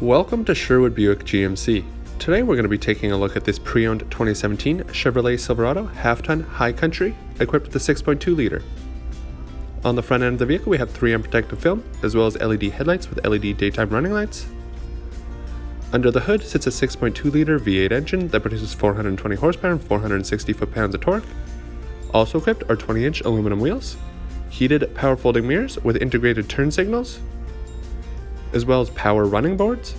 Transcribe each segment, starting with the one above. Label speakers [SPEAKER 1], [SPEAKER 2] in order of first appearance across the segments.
[SPEAKER 1] Welcome to Sherwood Buick GMC. Today we're going to be taking a look at this pre-owned 2017 Chevrolet Silverado half-ton high country equipped with a 6.2 liter. On the front end of the vehicle we have 3M protective film as well as LED headlights with LED daytime running lights. Under the hood sits a 6.2 liter V8 engine that produces 420 horsepower and 460 foot-pounds of torque. Also equipped are 20-inch aluminum wheels, heated power folding mirrors with integrated turn signals, as well as power running boards.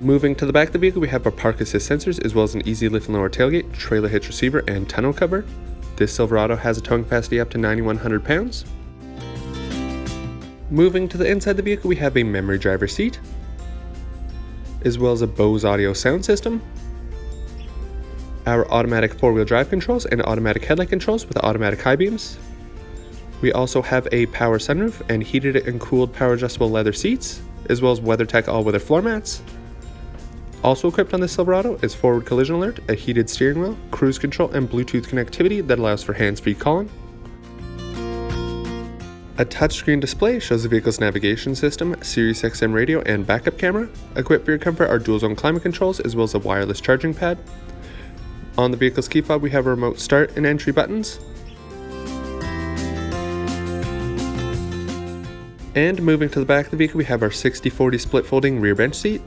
[SPEAKER 1] Moving to the back of the vehicle, we have our park assist sensors as well as an easy lift and lower tailgate, trailer hitch receiver, and tonneau cover. This Silverado has a towing capacity up to 9,100 pounds. Moving to the inside of the vehicle, we have a memory driver seat, as well as a Bose audio sound system, our automatic four-wheel drive controls and automatic headlight controls with automatic high beams. We also have a power sunroof and heated and cooled power adjustable leather seats, as well as WeatherTech all-weather floor mats. Also equipped on this Silverado is forward collision alert, a heated steering wheel, cruise control, and Bluetooth connectivity that allows for hands-free calling. A touchscreen display shows the vehicle's navigation system, SiriusXM radio, and backup camera. Equipped for your comfort are dual-zone climate controls as well as a wireless charging pad. On the vehicle's key fob we have remote start and entry buttons. And moving to the back of the vehicle, we have our 60/40 split folding rear bench seat.